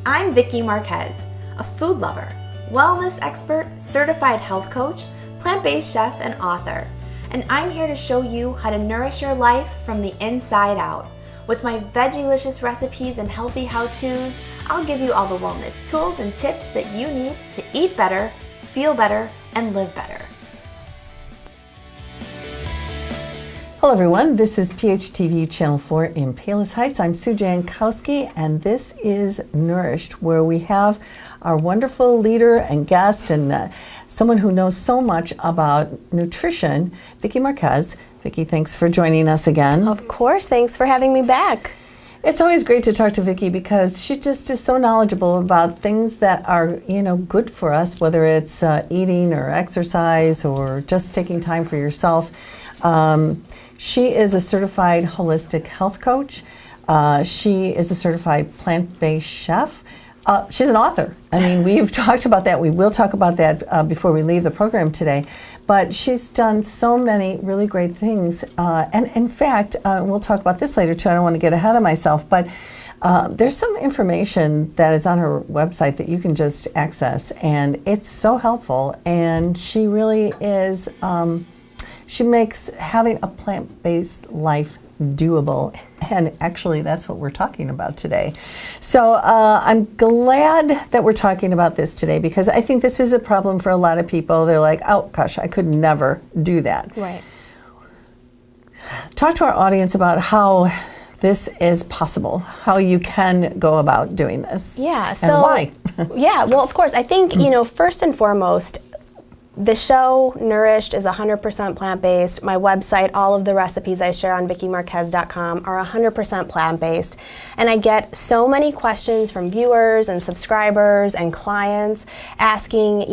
I'm Vicki Marquez, a food lover, wellness expert, certified health coach, plant-based chef, and author. And I'm here to show you how to nourish your life from the inside out. With my veggie-licious recipes and healthy how-tos, I'll give you all the wellness tools and tips that you need to eat better, feel better, and live better. Hello everyone, this is PHTV Channel 4 in Palos Heights. I'm Sue Jankowski, and this is Nourished, where we have our wonderful leader and guest and someone who knows so much about nutrition, Vicki Marquez. Vicki, thanks for joining us again. Of course, thanks for having me back. It's always great to talk to Vicki because she just is so knowledgeable about things that are, good for us, whether it's eating or exercise or just taking time for yourself. She is a certified holistic health coach. She is a certified plant-based chef. She's an author. I mean, we've talked about that. We will talk about that before we leave the program today. But she's done so many really great things. And in fact, we'll talk about this later too. I don't want to get ahead of myself. But there's some information that is on her website that you can just access. And it's so helpful. And she really is... She makes having a plant-based life doable, and actually that's what we're talking about today. So I'm glad that we're talking about this today because I think this is a problem for a lot of people. They're like, oh gosh, I could never do that. Right. Talk to our audience about how this is possible, how you can go about doing this. Yeah. And why? Yeah, well, of course, I think, first and foremost, the show, Nourished, is 100% plant-based. My website, all of the recipes I share on vickimarquez.com are 100% plant-based. And I get so many questions from viewers and subscribers and clients asking,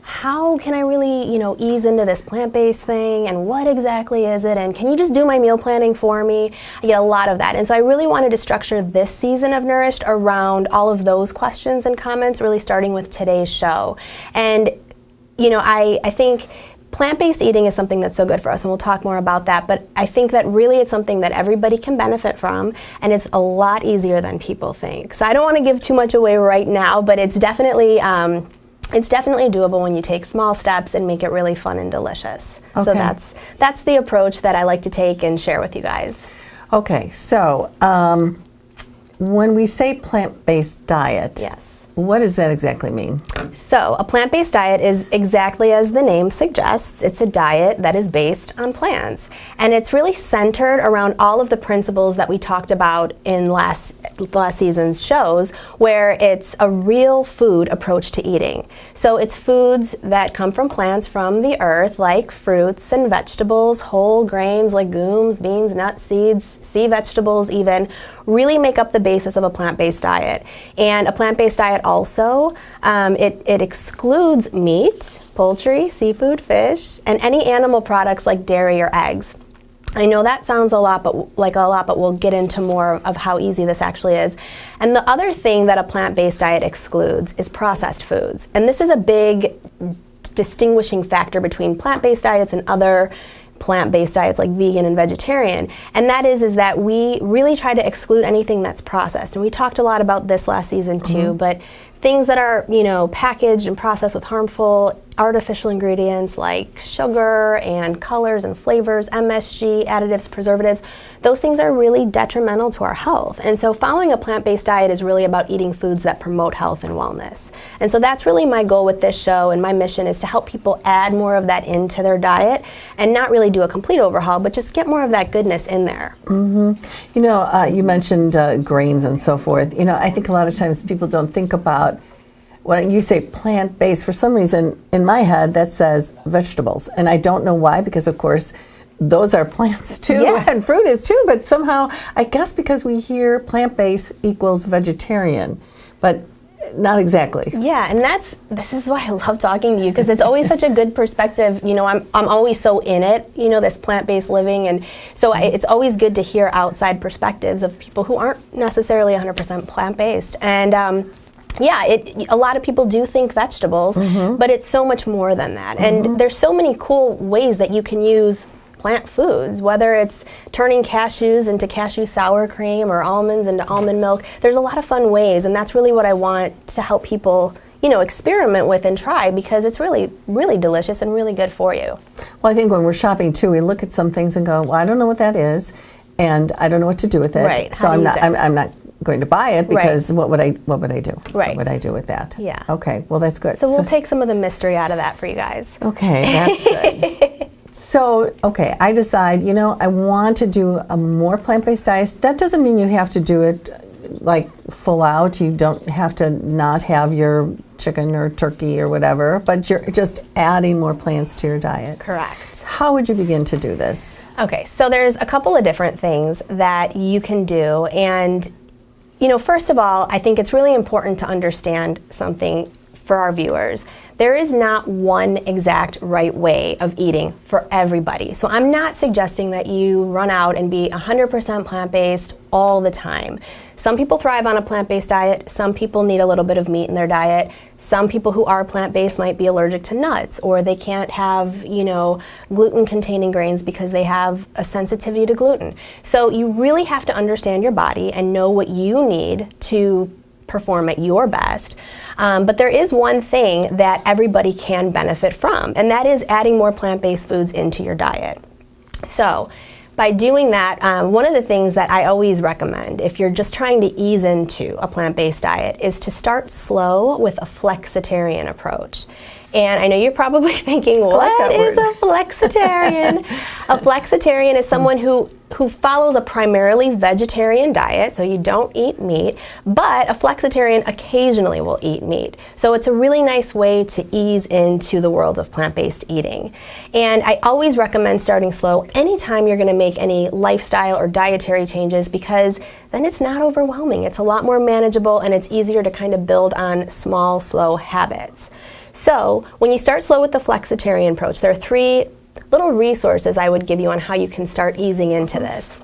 how can I really, ease into this plant-based thing, and what exactly is it, and can you just do my meal planning for me? I get a lot of that. And so I really wanted to structure this season of Nourished around all of those questions and comments, really starting with today's show. And I think plant-based eating is something that's so good for us, and we'll talk more about that, but I think that really it's something that everybody can benefit from, and it's a lot easier than people think. So I don't want to give too much away right now, but it's definitely doable when you take small steps and make it really fun and delicious. Okay. So that's the approach that I like to take and share with you guys. Okay, so when we say plant-based diet, yes. What does that exactly mean? So a plant-based diet is exactly as the name suggests. It's a diet that is based on plants. And it's really centered around all of the principles that we talked about in last season's shows, where it's a real food approach to eating. So it's foods that come from plants from the earth, like fruits and vegetables, whole grains, legumes, beans, nuts, seeds, sea vegetables even, really make up the basis of a plant-based diet. And a plant-based diet also, it excludes meat, poultry, seafood, fish, and any animal products like dairy or eggs. I know that sounds a lot, but we'll get into more of how easy this actually is. And the other thing that a plant-based diet excludes is processed foods. And this is a big distinguishing factor between plant-based diets and other plant-based diets like vegan and vegetarian, and that is that we really try to exclude anything that's processed. And we talked a lot about this last season too, but things that are, packaged and processed with harmful artificial ingredients like sugar and colors and flavors, MSG, additives, preservatives, those things are really detrimental to our health. And so following a plant-based diet is really about eating foods that promote health and wellness. And so that's really my goal with this show, and my mission is to help people add more of that into their diet and not really do a complete overhaul, but just get more of that goodness in there. Mm-hmm. You mentioned grains and so forth. I think a lot of times people don't think about when you say plant-based, for some reason in my head that says vegetables. And I don't know why, because of course those are plants too, and fruit is too, but somehow, I guess because we hear plant-based equals vegetarian, but not exactly. Yeah, and this is why I love talking to you, because it's always such a good perspective. I'm always so in it, this plant-based living, and so it's always good to hear outside perspectives of people who aren't necessarily 100% plant-based. And a lot of people do think vegetables, but it's so much more than that. And there's so many cool ways that you can use plant foods, whether it's turning cashews into cashew sour cream or almonds into almond milk. There's a lot of fun ways, and that's really what I want to help people, you know, experiment with and try, because it's really, really delicious and really good for you. Well, I think when we're shopping too, we look at some things and go, well, I don't know what that is, and I don't know what to do with it. Right. So I'm not going to buy it, because what would I do? Right. What would I do with that? Yeah. Okay. Well, that's good. So we'll take some of the mystery out of that for you guys. Okay, that's good. So, okay, I decide, you know, I want to do a more plant-based diet. That doesn't mean you have to do it like full out. You don't have to not have your chicken or turkey or whatever, but you're just adding more plants to your diet. Correct. How would you begin to do this? Okay, so there's a couple of different things that you can do, and you know, first of all, I think it's really important to understand something for our viewers. There is not one exact right way of eating for everybody. So I'm not suggesting that you run out and be 100% plant-based all the time. Some people thrive on a plant-based diet. Some people need a little bit of meat in their diet. Some people who are plant-based might be allergic to nuts, or they can't have, you know, gluten-containing grains because they have a sensitivity to gluten. So you really have to understand your body and know what you need to perform at your best. But there is one thing that everybody can benefit from, and that is adding more plant-based foods into your diet. So by doing that, one of the things that I always recommend if you're just trying to ease into a plant-based diet is to start slow with a flexitarian approach. And I know you're probably thinking, what is a flexitarian? A flexitarian is someone who follows a primarily vegetarian diet, so you don't eat meat, but a flexitarian occasionally will eat meat. So it's a really nice way to ease into the world of plant-based eating. And I always recommend starting slow anytime you're going to make any lifestyle or dietary changes, because then it's not overwhelming. It's a lot more manageable, and it's easier to kind of build on small, slow habits. So when you start slow with the flexitarian approach, there are 3 little resources I would give you on how you can start easing into this.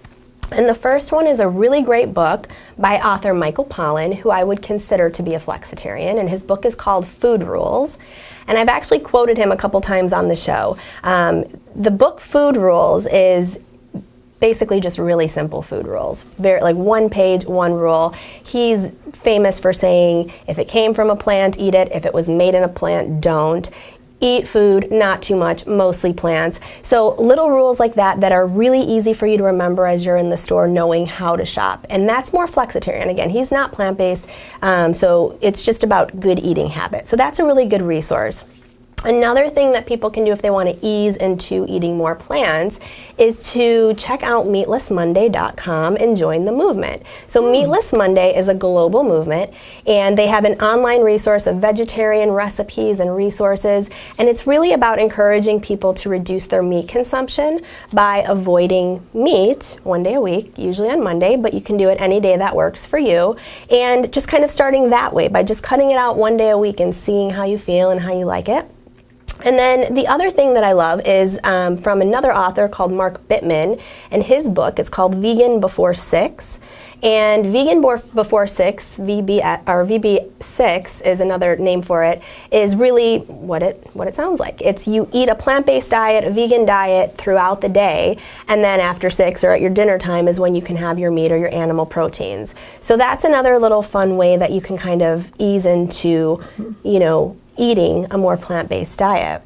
And the first one is a really great book by author Michael Pollan, who I would consider to be a flexitarian, and his book is called Food Rules. And I've actually quoted him a couple times on the show. The book Food Rules is basically just really simple food rules. Very, like 1 page, 1 rule. He's famous for saying, if it came from a plant, eat it. If it was made in a plant, don't. Eat food, not too much, mostly plants. So little rules like that are really easy for you to remember as you're in the store knowing how to shop. And that's more flexitarian. Again, he's not plant-based, so it's just about good eating habits. So that's a really good resource. Another thing that people can do if they want to ease into eating more plants is to check out meatlessmonday.com and join the movement. So Meatless Monday is a global movement, and they have an online resource of vegetarian recipes and resources, and it's really about encouraging people to reduce their meat consumption by avoiding meat 1 day a week, usually on Monday, but you can do it any day that works for you, and just kind of starting that way by just cutting it out 1 day a week and seeing how you feel and how you like it. And then the other thing that I love is from another author called Mark Bittman, and his book, it's called Vegan Before 6. And Vegan Before 6, VB6 is another name for it, is really what it sounds like. It's you eat a plant-based diet, a vegan diet throughout the day, and then after 6 or at your dinner time is when you can have your meat or your animal proteins. So that's another little fun way that you can kind of ease into, you know, eating a more plant-based diet.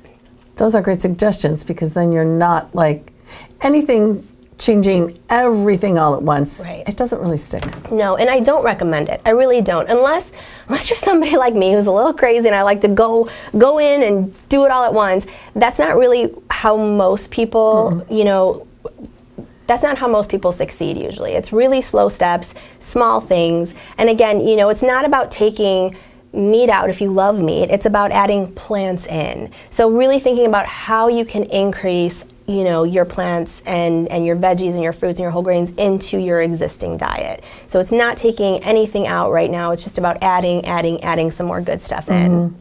Those are great suggestions, because then you're not like anything changing everything all at once. Right. It doesn't really stick. No, and I don't recommend it. I really don't. Unless you're somebody like me who's a little crazy and I like to go in and do it all at once. That's not really how most people, you know, that's not how most people succeed usually. It's really slow steps, small things. And again, you know, it's not about taking meat out if you love meat. It's about adding plants in. So really thinking about how you can increase, you know, your plants and your veggies and your fruits and your whole grains into your existing diet. So it's not taking anything out right now. It's just about adding some more good stuff in. And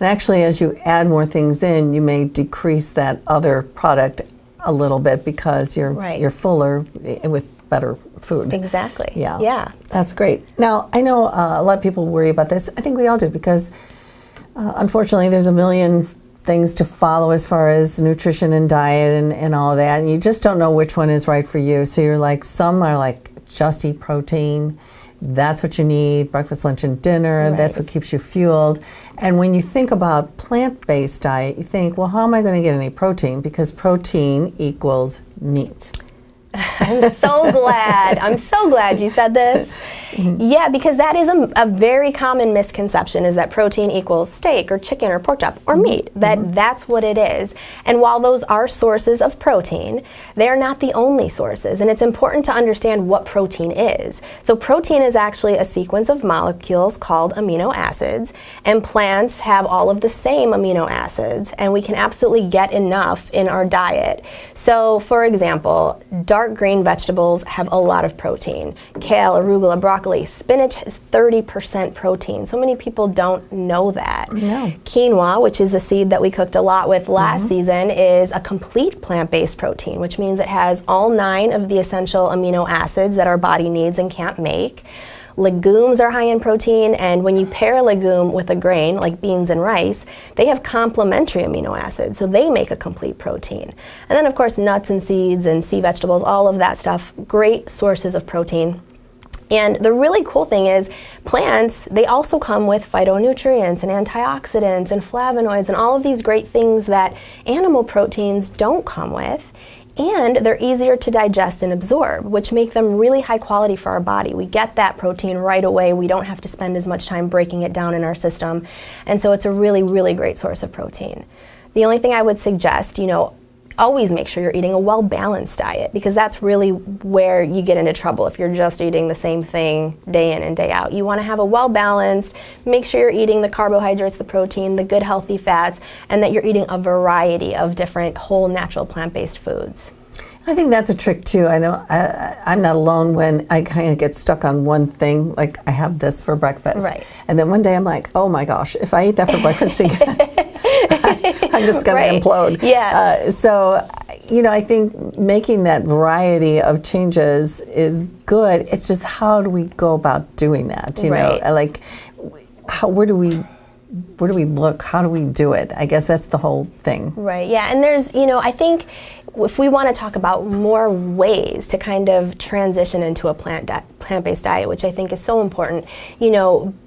actually, as you add more things in, you may decrease that other product a little bit, because you're fuller with better food. Exactly. Yeah. That's great. Now, I know a lot of people worry about this. I think we all do, because unfortunately there's a million things to follow as far as nutrition and diet and all that, and you just don't know which one is right for you. So you're like, some are like, just eat protein. That's what you need, breakfast, lunch, and dinner. Right. That's what keeps you fueled. And when you think about plant-based diet, you think, well, how am I going to get any protein? Because protein equals meat. I'm so glad. I'm so glad you said this. Yeah, because that is a very common misconception, is that protein equals steak or chicken or pork chop or meat. That's what it is. And while those are sources of protein, they are not the only sources. And it's important to understand what protein is. So protein is actually a sequence of molecules called amino acids, and plants have all of the same amino acids, and we can absolutely get enough in our diet. So for example, dark green vegetables have a lot of protein. Kale, arugula, broccoli, spinach is 30% protein. So many people don't know that. No. Quinoa, which is a seed that we cooked a lot with last season, is a complete plant-based protein, which means it has all 9 of the essential amino acids that our body needs and can't make. Legumes are high in protein, and when you pair a legume with a grain, like beans and rice, they have complementary amino acids, so they make a complete protein. And then, of course, nuts and seeds and sea vegetables, all of that stuff, great sources of protein. And the really cool thing is, plants, they also come with phytonutrients and antioxidants and flavonoids and all of these great things that animal proteins don't come with. And they're easier to digest and absorb, which make them really high quality for our body. We get that protein right away. We don't have to spend as much time breaking it down in our system. And so it's a really, really great source of protein. The only thing I would suggest, always make sure you're eating a well-balanced diet, because that's really where you get into trouble if you're just eating the same thing day in and day out. You want to have a well-balanced, make sure you're eating the carbohydrates, the protein, the good healthy fats, and that you're eating a variety of different whole natural plant-based foods. I think that's a trick too. I know I'm not alone when I kind of get stuck on one thing, like I have this for breakfast. Right. And then one day I'm like, oh my gosh, if I eat that for breakfast again, I'm just going to implode. Yeah. So, I think making that variety of changes is good. It's just, how do we go about doing that? Like, where do we look? How do we do it? I guess that's the whole thing. Right, yeah, and there's, I think if we want to talk about more ways to kind of transition into a plant-based diet, which I think is so important,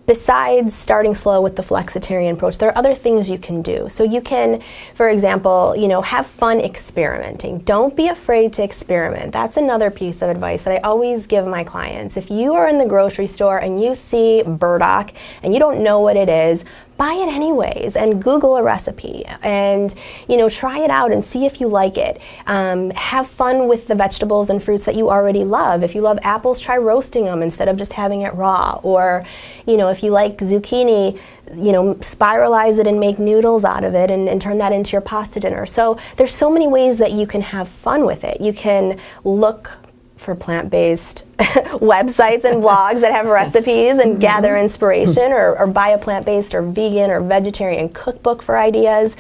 besides starting slow with the Flexitarian approach, there are other things you can do. So you can, for example, have fun experimenting. Don't be afraid to experiment. That's another piece of advice that I always give my clients. If you are in the grocery store and you see burdock and you don't know what it is, buy it anyways and Google a recipe and try it out and see if you like it. Have fun with the vegetables and fruits that you already love. If you love apples, try roasting them instead of just having it raw. Or if you like zucchini, spiralize it and make noodles out of it and turn that into your pasta dinner. So there's so many ways that you can have fun with it. You can look for plant-based websites and blogs that have recipes and gather inspiration, or buy a plant-based or vegan or vegetarian cookbook for ideas.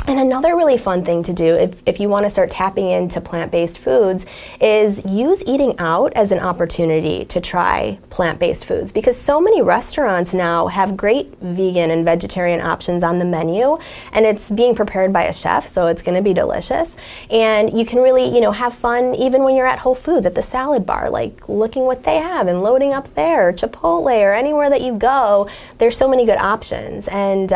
And another really fun thing to do if you want to start tapping into plant-based foods is use eating out as an opportunity to try plant-based foods, because so many restaurants now have great vegan and vegetarian options on the menu, and it's being prepared by a chef, so it's going to be delicious. And you can really, have fun even when you're at Whole Foods at the salad bar, like looking what they have and loading up there, Chipotle, or anywhere that you go. There's so many good options, and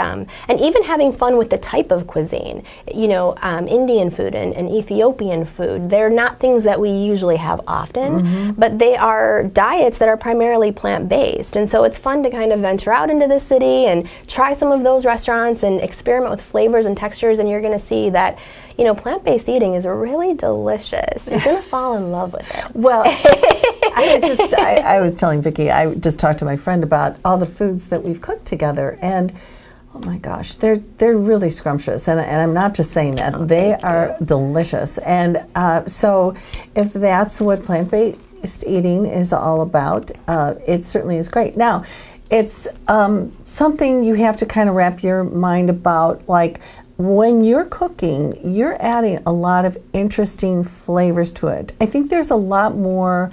even having fun with the type of cuisine. Indian food and Ethiopian food, they're not things that we usually have often, but they are diets that are primarily plant-based. And so it's fun to kind of venture out into the city and try some of those restaurants and experiment with flavors and textures, and you're going to see that plant-based eating is really delicious. You're going to fall in love with it. Well, I was telling Vicki, I just talked to my friend about all the foods that we've cooked together, and oh my gosh, they're really scrumptious, and I'm not just saying that. They are delicious. And so if that's what plant-based eating is all about, it certainly is great. Now, it's something you have to kind of wrap your mind about, like when you're cooking, you're adding a lot of interesting flavors to it. I think there's a lot more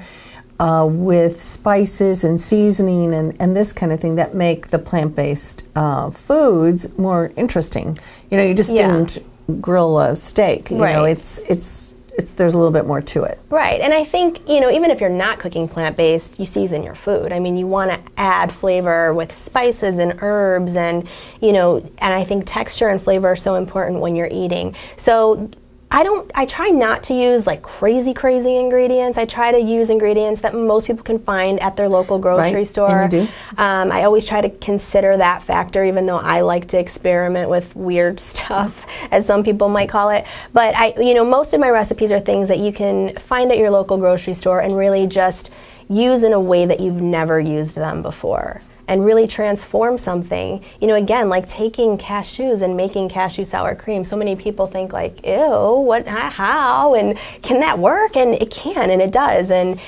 with spices and seasoning and this kind of thing that make the plant-based foods more interesting. You know, you just didn't grill a steak. You know, it's there's a little bit more to it. Right, and I think, you know, even if you're not cooking plant-based, you season your food. I mean, you want to add flavor with spices and herbs and, you know, and I think texture and flavor are so important when you're eating. So I try not to use like crazy ingredients. I try to use ingredients that most people can find at their local grocery store. And you do? I always try to consider that factor, even though I like to experiment with weird stuff, as some people might call it. But you know, most of my recipes are things that you can find at your local grocery store and really just use in a way that you've never used them before, and really transform something. You know, again, like taking cashews and making cashew sour cream. So many people think like, ew, what, how, and can that work? And it can, and it does. And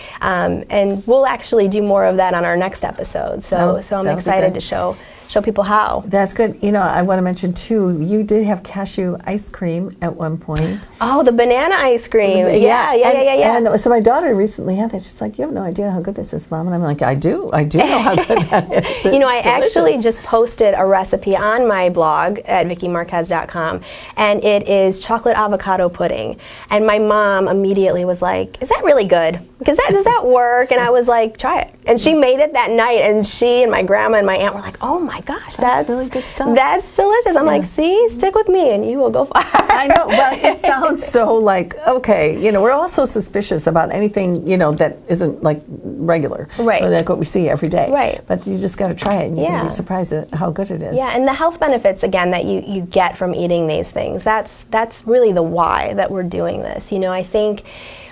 we'll actually do more of that on our next episode. So I'm excited to show people how. That's good. You know, I want to mention too, you did have cashew ice cream at one point. Oh, the banana ice cream. Yeah. And so my daughter recently had that. She's like, you have no idea how good this is, Mom. And I'm like, I do know how good that is. You know, I actually just posted a recipe on my blog at vickimarquez.com, and it is chocolate avocado pudding. And my mom immediately was like, is that really good? Does that work? And I was like, try it. And she made it that night, and she and my grandma and my aunt were like, oh my gosh, that's really good stuff. That's delicious. I'm like, see, stick with me and you will go far. I know, but it sounds so like, okay, you know, we're also suspicious about anything, you know, that isn't like regular. Right. Or like what we see every day. Right. But you just got to try it and you're going to be surprised at how good it is. Yeah, and the health benefits, again, that you get from eating these things, that's really the why that we're doing this. You know, I think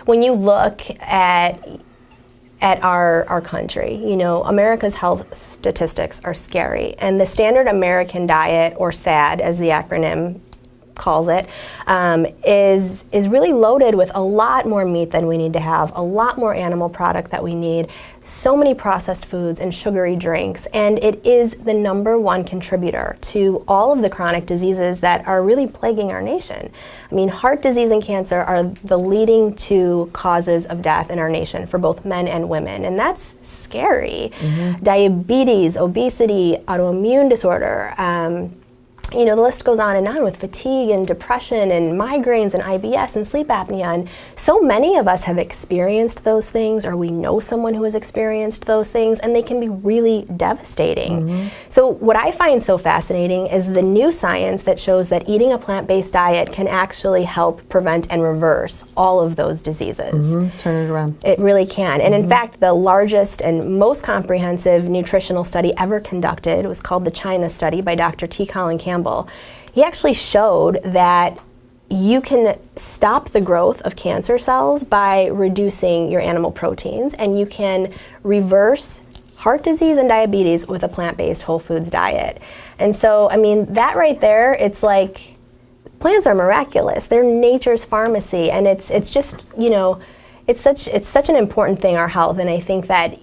when you look at our country, you know, America's health statistics are scary, and the standard American diet, or SAD as the acronym calls it, is really loaded with a lot more meat than we need to have, a lot more animal product that we need, so many processed foods and sugary drinks, and it is the #1 contributor to all of the chronic diseases that are really plaguing our nation. I mean, heart disease and cancer are the leading two causes of death in our nation for both men and women, and that's scary. Diabetes, obesity, autoimmune disorder, you know, the list goes on with fatigue and depression and migraines and IBS and sleep apnea. And so many of us have experienced those things, or we know someone who has experienced those things, and they can be really devastating. So what I find so fascinating is the new science that shows that eating a plant-based diet can actually help prevent and reverse all of those diseases. Turn it around. It really can. And in fact, the largest and most comprehensive nutritional study ever conducted was called the China Study by Dr. T. Colin Campbell. He actually showed that you can stop the growth of cancer cells by reducing your animal proteins, and you can reverse heart disease and diabetes with a plant-based whole foods diet. And so, I mean, that right there, it's like, plants are miraculous. They're nature's pharmacy, and it's just, you know, it's such an important thing, our health, and I think that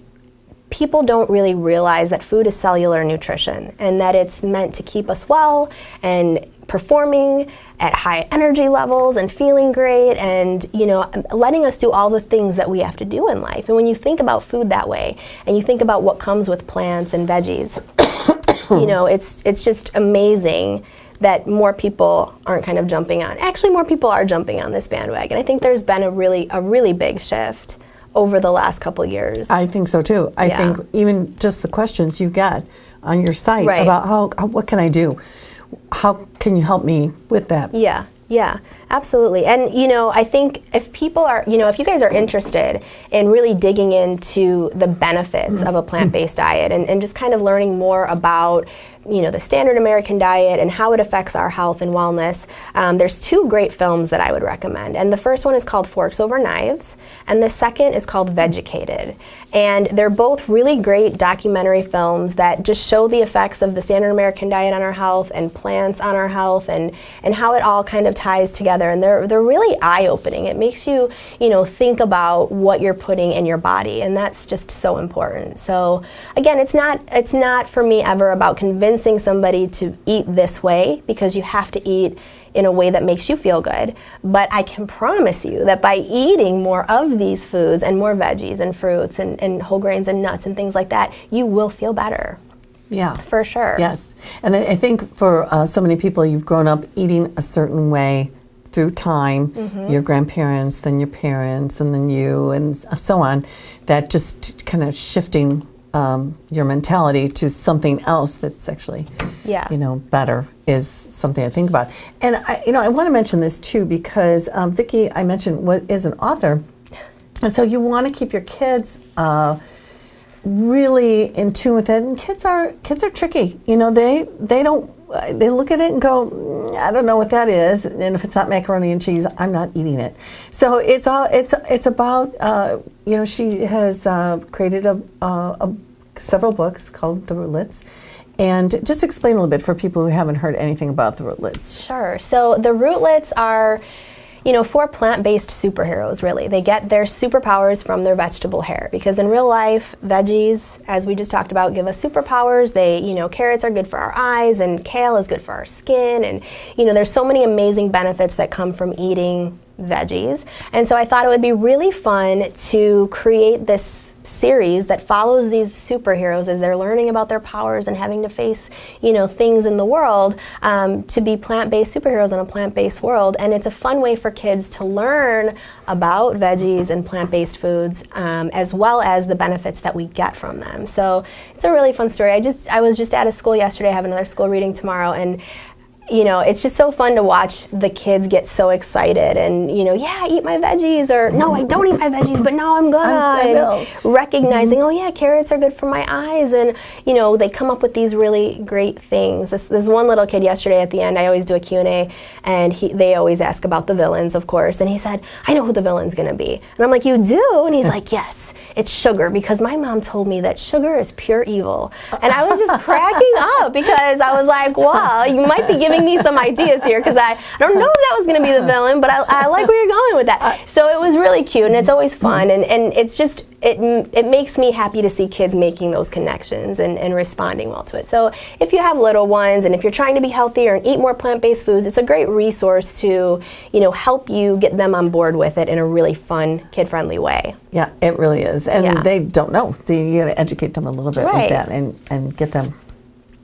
people don't really realize that food is cellular nutrition, and that it's meant to keep us well and performing at high energy levels and feeling great, and, you know, letting us do all the things that we have to do in life. And when you think about food that way, and you think about what comes with plants and veggies, you know, it's just amazing that more people aren't kind of jumping on. Actually, more people are jumping on this bandwagon. I think there's been a really big shift over the last couple years. I think so too. I think even just the questions you get on your site about how what can I do? How can you help me with that? Yeah, absolutely. And, you know, I think if people are, you know, if you guys are interested in really digging into the benefits of a plant-based diet and just kind of learning more about, you know, the standard American diet and how it affects our health and wellness, there's 2 great films that I would recommend. And the first one is called Forks Over Knives, and the second is called Vegucated. And they're both really great documentary films that just show the effects of the standard American diet on our health and plants on our health, and how it all kind of ties together. And they're really eye-opening. It makes you, you know, think about what you're putting in your body, and that's just so important. So again, it's not for me ever about convincing somebody to eat this way, because you have to eat in a way that makes you feel good. But I can promise you that by eating more of these foods and more veggies and fruits and whole grains and nuts and things like that, you will feel better. Yeah. For sure. Yes. And I think for so many people, you've grown up eating a certain way through time, your grandparents, then your parents, and then you, and so on, that just kind of shifting your mentality to something else that's actually, better is something I think about. And I want to mention this too, because Vicki, I mentioned, is an author, and so you want to keep your kids really in tune with it. And kids are tricky. They look at it and go, I don't know what that is, and if it's not macaroni and cheese, I'm not eating it. So it's about she has created several books called the Rootless. And just explain a little bit for people who haven't heard anything about the Rootless. Sure. So the Rootlets are, for plant-based superheroes, really. They get their superpowers from their vegetable hair, because in real life, veggies, as we just talked about, give us superpowers. Carrots are good for our eyes, and kale is good for our skin, and, there's so many amazing benefits that come from eating veggies. And so I thought it would be really fun to create this series that follows these superheroes as they're learning about their powers and having to face, things in the world, to be plant-based superheroes in a plant-based world. And it's a fun way for kids to learn about veggies and plant-based foods, as well as the benefits that we get from them. So it's a really fun story. I was just at a school yesterday. I have another school reading tomorrow, and it's just so fun to watch the kids get so excited and, eat my veggies, or no, I don't eat my veggies, but now I'm gonna. And recognizing, carrots are good for my eyes. And, they come up with these really great things. This one little kid yesterday at the end, I always do a Q&A, and they always ask about the villains, of course. And he said, I know who the villain's gonna be. And I'm like, you do? And he's like, yes. It's sugar, because my mom told me that sugar is pure evil. And I was just cracking up, because I was like, wow, you might be giving me some ideas here, because I don't know if that was going to be the villain, but I like where you're going with that. So it was really cute, and it's always fun, and it's just, it makes me happy to see kids making those connections and responding well to it. So if you have little ones, and if you're trying to be healthier and eat more plant-based foods, it's a great resource to, help you get them on board with it in a really fun, kid-friendly way. Yeah, it really is. And they don't know. You got to educate them a little bit with that, and get them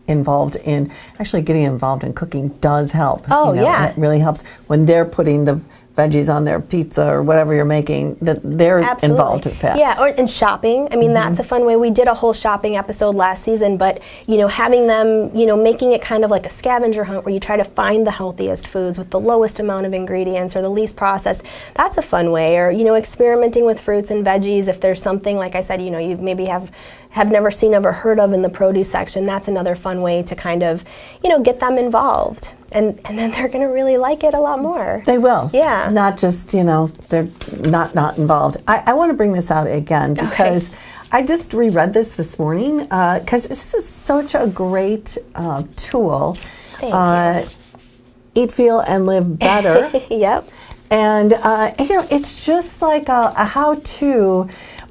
involved in, actually getting involved in cooking does help. Oh, yeah. It really helps when they're putting the veggies on their pizza or whatever you're making, that they're involved with that. Yeah, and shopping. I mean, that's a fun way. We did a whole shopping episode last season, but, having them, making it kind of like a scavenger hunt where you try to find the healthiest foods with the lowest amount of ingredients or the least processed, that's a fun way. Or, experimenting with fruits and veggies. If there's something, like I said, you maybe have never seen, ever heard of in the produce section, that's another fun way to kind of, get them involved. And then they're going to really like it a lot more. They will. Yeah. Not just, they're not involved. I want to bring this out again, because I just reread this morning, because this is such a great tool. Thank you. Eat, Feel, and Live Better. Yep. And, it's just like a how-to,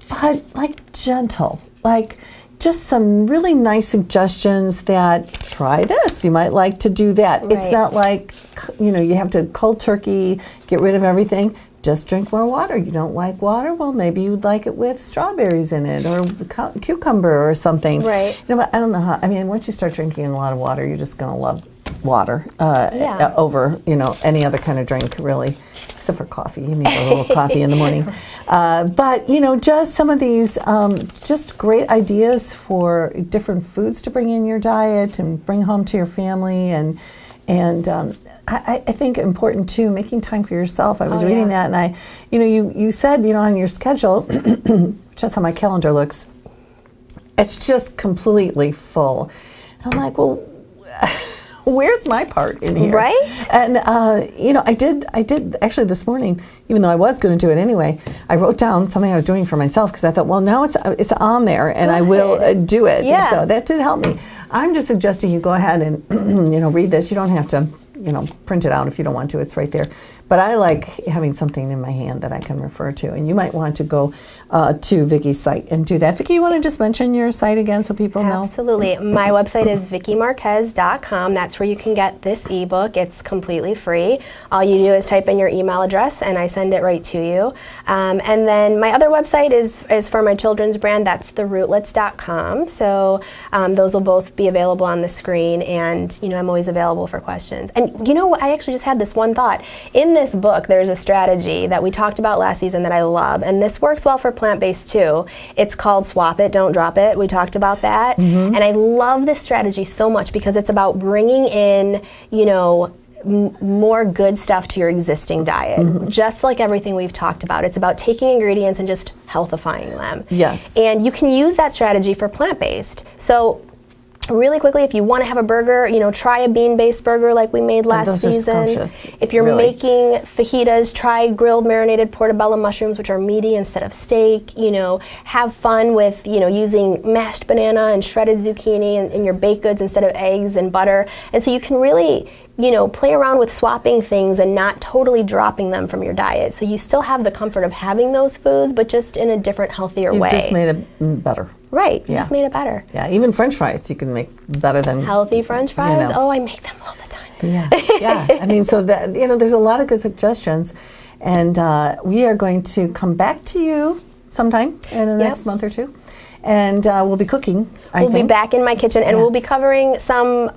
but like gentle. Like just some really nice suggestions that try this. You might like to do that. Right. It's not like, you have to cold turkey, get rid of everything. Just drink more water. You don't like water? Well, maybe you'd like it with strawberries in it, or cucumber or something. Right. But I don't know how, once you start drinking a lot of water, you're just going to love water over, any other kind of drink, really, except for coffee. You need a little coffee in the morning. But, just some of these just great ideas for different foods to bring in your diet and bring home to your family. And I think important, too, making time for yourself. I was reading that, and you said, on your schedule, just how my calendar looks, it's just completely full. And I'm like, well, where's my part in here? Right? And, I did actually this morning, even though I was going to do it anyway, I wrote down something I was doing for myself, because I thought, well, now it's on there, and I will do it. Yeah. So that did help me. I'm just suggesting you go ahead and, read this. You don't have to print it out if you don't want to. It's right there. But I like having something in my hand that I can refer to. And you might want to go to Vicki's site and do that. Vicki, you want to just mention your site again so people know? Absolutely. My website is vickimarquez.com. That's where you can get this ebook. It's completely free. All you do is type in your email address and I send it right to you. And then my other website is for my children's brand. That's therootless.com. So those will both be available on the screen, and I'm always available for questions. And I actually just had this one thought. In this book, there's a strategy that we talked about last season that I love, and this works well for plant-based too. It's called swap it, don't drop it. We talked about that. And I love this strategy so much because it's about bringing in, more good stuff to your existing diet. Just like everything we've talked about. It's about taking ingredients and just healthifying them. Yes. And you can use that strategy for plant-based. So really quickly, if you want to have a burger, try a bean-based burger like we made last season. If you're making fajitas, try grilled marinated portobello mushrooms, which are meaty instead of steak. Have fun with, using mashed banana and shredded zucchini in your baked goods instead of eggs and butter. And so you can really, play around with swapping things and not totally dropping them from your diet. So you still have the comfort of having those foods, but just in a different, healthier way. You've just made it better. Right, you just made it better. Yeah, even French fries you can make better than healthy French fries. Oh, I make them all the time. Yeah. I mean, so that there's a lot of good suggestions, and we are going to come back to you sometime in the next month or two, and we'll be cooking. We'll be back in my kitchen, and we'll be covering some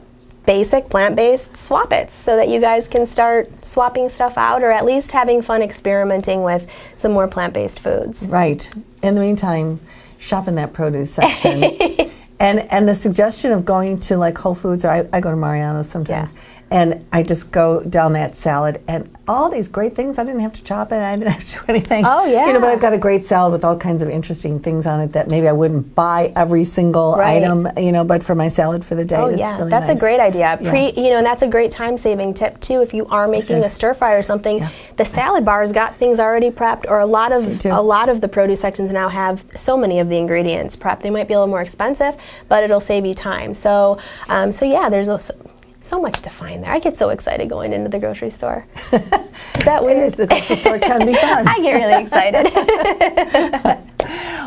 basic plant-based swap-its so that you guys can start swapping stuff out, or at least having fun experimenting with some more plant-based foods. Right. In the meantime, shop in that produce section. And the suggestion of going to like Whole Foods, or I go to Mariano's sometimes, and I just go down that salad and all these great things. I didn't have to chop it. I didn't have to do anything. Oh, yeah. But I've got a great salad with all kinds of interesting things on it that maybe I wouldn't buy every single item, but for my salad for the day. Oh, yeah. Really that's nice. A great idea. And that's a great time-saving tip, too. If you are making a stir-fry or something, the salad bar's got things already prepped, or a lot of the produce sections now have so many of the ingredients prepped. They might be a little more expensive, but it'll save you time. So there's so much to find there. I get so excited going into the grocery store. Is that weird? It is. The grocery store can be fun. I get really excited.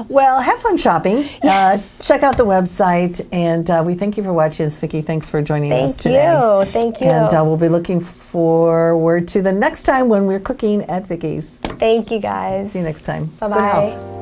Well, have fun shopping. Yes. Check out the website, and we thank you for watching us. Vicki, thanks for joining us today. Thank you. And we'll be looking forward to the next time when we're cooking at Vicki's. Thank you, guys. See you next time. Bye-bye. Good health.